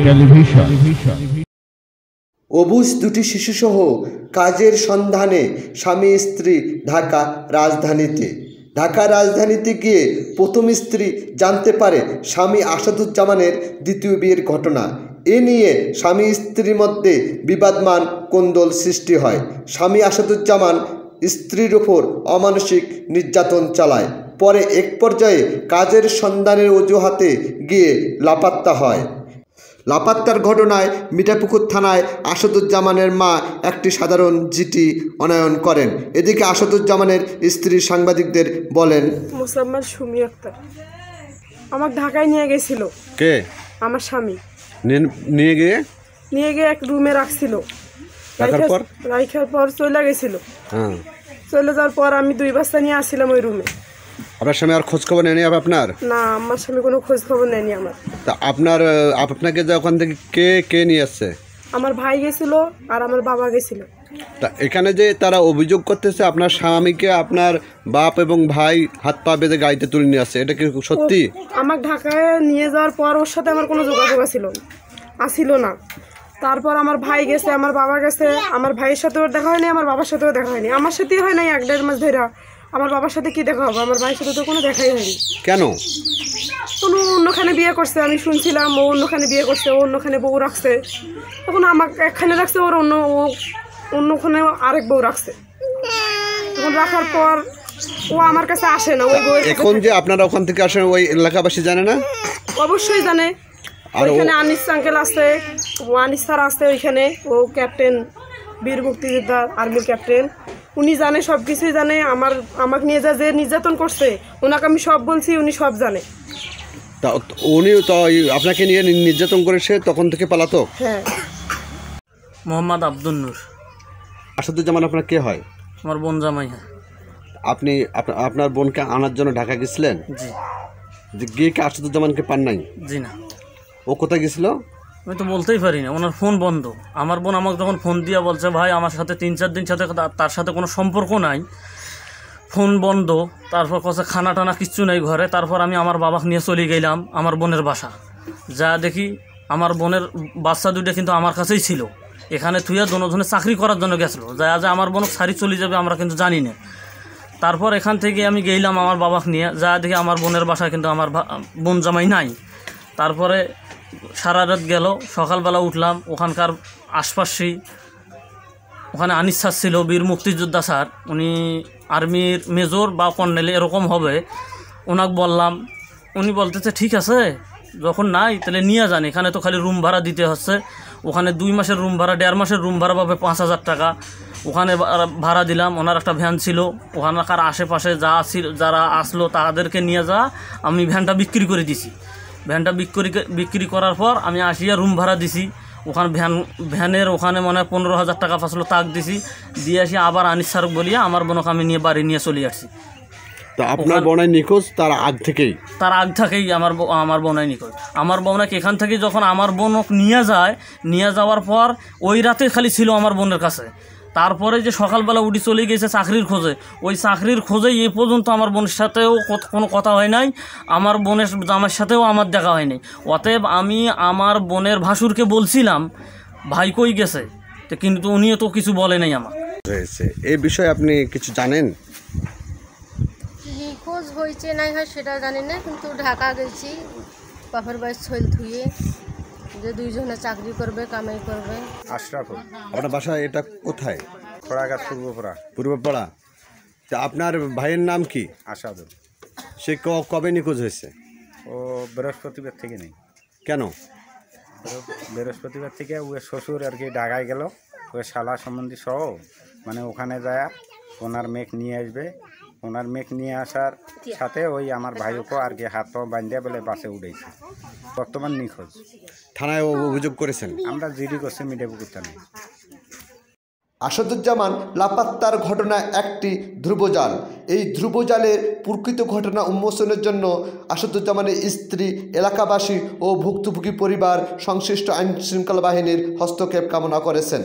Television. অবুঝ দুটি শিশুসহ কাজের সন্ধানে স্বামী স্ত্রী ঢাকা রাজধানীতে গিয়ে প্রথম স্ত্রী জানতে পারে স্বামী আসাদুজ্জামানের দ্বিতীয় বিয়ের ঘটনা। এ নিয়ে স্বামী স্ত্রীর মধ্যে বিবাদমান কোন্দল সৃষ্টি হয়। স্বামী আসাদুজ্জামান স্ত্রীর ওপর অমানসিক নির্যাতন চালায়। পরে এক পর্যায়ে কাজের সন্ধানের অজুহাতে গিয়ে লাপাত্তা হয়। লাপাত্তার ঘটনায় মিঠাপুকুর থানায় আসাদুজ্জামানের মা একটি সাধারণ চিঠি আনয়ন করেন। এদিকে আসাদুজ্জামানের স্ত্রী সাংবাদিকদের বলেন, মোসাম্মদ সুমি আক্তার আমাকে ঢাকায় নিয়ে গেছিল। কে? আমার স্বামী। নিয়ে গিয়ে এক রুমে রাখছিল। রাখার পর চলে গেছিল। চলে যাওয়ার পর আমি 2 বস্তা নিয়ে আসছিলাম ওই রুমে। আপনার স্বামী আর খোঁজ খবর নেয়নি আপনার? না, আমার স্বামী কোনো খোঁজ খবর নেয়নি আমার। তা আপনাকে যে ওখান থেকে কে নিয়ে আসছে? আমার ভাই গেছিল আর আমার বাবা গেছিল। তা এখানে যে তারা অভিযোগ করতেছে আপনার স্বামীকে আপনার বাপ এবং ভাই হাত পা বেঁধে গাড়িতে তুলে নিয়ে আসছে, এটা কি সত্যি? আমাকে ঢাকায় নিয়ে যাওয়ার পর ওর সাথে আমার কোনো যোগাযোগ আসিল না। তারপর আমার ভাই গেছে, আমার বাবা গেছে। আমার ভাইয়ের সাথেও দেখা হয়নি, আমার বাবার সাথেও দেখা হয়নি। আমার সাথেই হয় নাই 1-1.5 মাস ধরে। আমার বাবার সাথে কি দেখা হবে? আমার ভাইয়ের সাথে তো কোনো দেখাই হয়নি। কেন? কোনো অন্যখানে বিয়ে করছে, আমি শুনছিলাম। ও অন্যখানে বিয়ে করছে, ও অন্যখানে বউ রাখছে। তখন আমাকে একখানে রাখছে, ওর অন্যখানে আরেক বউ রাখছে। তখন রাখার পর ও আমার কাছে আসে না। ওই বউ এখন যে আপনারা ওখান থেকে আসেন ওই এলাকাবাসী জানে না? অবশ্যই জানে। ওইখানে আনিস আঙ্কেল আছে, আনিস স্যার আছে ওইখানে। ও ক্যাপ্টেন, বীর মুক্তিযোদ্ধা, আর্মির ক্যাপ্টেন। উনি জানে, সব কিছুই জানে। আমাকে নিয়ে যে নির্যাতন করছে ওনাকে আমি সব বলছি, উনি সব জানে। তা উনি তো আপনাকে নিয়ে নির্যাতন করেছে তখন থেকে পালাতো? হ্যাঁ। মোহাম্মদ আব্দুল নূর। আসাদুজ্জামান আপনার কে হয়? আমার বোন জামাই। আপনি আপনার বোনকে আনার জন্য ঢাকা গেছিলেন? জি। গিয়ে কি আসাদুজ্জামানকে পান নাই? জি না। ও কোথায় গেছিল? আমি তো বলতেই পারি না, ওনার ফোন বন্ধ। আমার বোন আমাকে যখন ফোন দিয়ে বলছে ভাই আমার সাথে 3-4 দিন সাথে তার সাথে কোনো সম্পর্ক নাই, ফোন বন্ধ। তারপর কথা খানা টানা কিচ্ছু নেই ঘরে। তারপর আমি আমার বাবাকে নিয়ে চলে গেলাম আমার বোনের বাসা। যা দেখি আমার বোনের বাচ্চা 2টা কিন্তু আমার কাছেই ছিল। এখানে থুইয়া দুজনে চাকরি করার জন্য গেছিলো। যা আমার বোনকে সারি চলে যাবে আমরা কিন্তু জানি না। তারপর এখান থেকে আমি গেলাম আমার বাবাকে নিয়ে। যা দেখি আমার বোনের বাসায় কিন্তু আমার বোন জামাই নাই। তারপরে সারা রাত গেল, সকালবেলা উঠলাম। ওখানকার আশপাশই ওখানে আনিস স্যার ছিল, বীর মুক্তিযোদ্ধা স্যার। উনি আর্মির মেজর বা কর্নেল এরকম হবে। ওনাকে বললাম, উনি বলতেছে ঠিক আছে, যখন নাই তাহলে নিয়ে যান। এখানে তো খালি রুম ভাড়া দিতে হচ্ছে। ওখানে 2 মাসের রুম ভাড়া, 1.5 মাসের রুম ভাড়া পাবে 5000 টাকা। ওখানে ভাড়া দিলাম। ওনার একটা ভ্যান ছিল, ওখানকার আশেপাশে যারা আসলো তাদেরকে নিয়ে আমি ভ্যানটা বিক্রি করে দিছি। ভ্যানটা বিক্রি করার পর আমি আসিয়া রুম ভাড়া দিছি। ওখানে ভ্যানের ওখানে মনে হয় 15,000 টাকা পাচ্ছিল, তাক দিছি। দিয়ে আসি আবার আনিস স্যার বলিয়া আমার বোনকে আমি নিয়ে বাড়ি নিয়ে চলে আসছি। তা আপনার বোনাই নিখোঁজ তার আগ থেকেই আমার বোনাই নিখোঁজ। আমার বোনাকে এখান থেকে যখন আমার বোনকে নিয়ে যাওয়ার পর ওই রাতে খালি ছিল আমার বোনের কাছে। তারপরে যে সকালবেলা উঠি চলে গেছে চাকরির খোঁজে, ওই চাকরির খোঁজেই এ পর্যন্ত আমার বোনের সাথেও কোনো কথা হয় নাই। আমার বোনের জামাইয়ের সাথেও আমার দেখা হয়নি। অতএব আমি আমার বোনের ভাসুরকে বলছিলাম ভাই কই গেছে, কিন্তু উনিও তো কিছু বলে নাই আমার। এই বিষয়ে আপনি কিছু জানেন? নিখোঁজ হয়েছে নাই হয় সেটা জানি না, কিন্তু ঢাকা গেছি বাপের বাড়ির ছইল থুয়ে, যে 2 জনে চাকরি করবে, কামাই করবে। আশরাফুল। আপনার বাসা এটা কোথায়? খোড়াঘাট পূর্বপাড়া। তা আপনার ভাইয়ের নাম কি? আসাদুল। সে কবে নিখোঁজ হয়েছে? ও বৃহস্পতিবার থেকে নেই। কেন? বৃহস্পতিবার থেকে ওর শ্বশুর আর কি ঢাকায় গেল, ওই শালা সম্বন্ধী সহ, মানে ওখানে যায় ওনার মেঘ নিয়ে আসবে। ওনার মেঘ নিয়ে আসার সাথে ওই আমার ভাইকে আর কি হাত পা বাঁধিয়ে বলে বাসে উঠেছে। বর্তমান নিখোঁজ। থানায় অভিযোগ করেছেন? আমরা জিডি করছি মিঠাপুকুর থানায়। আসাদুজ্জামান লাপাত্তার ঘটনা একটি ধ্রুবজাল। এই ধ্রুবজালের প্রকৃত ঘটনা উন্মোচনের জন্য আসাদুজ্জামানের স্ত্রী, এলাকাবাসী ও ভুক্তভোগী পরিবার সংশ্লিষ্ট আইনশৃঙ্খলা বাহিনীর হস্তক্ষেপ কামনা করেছেন।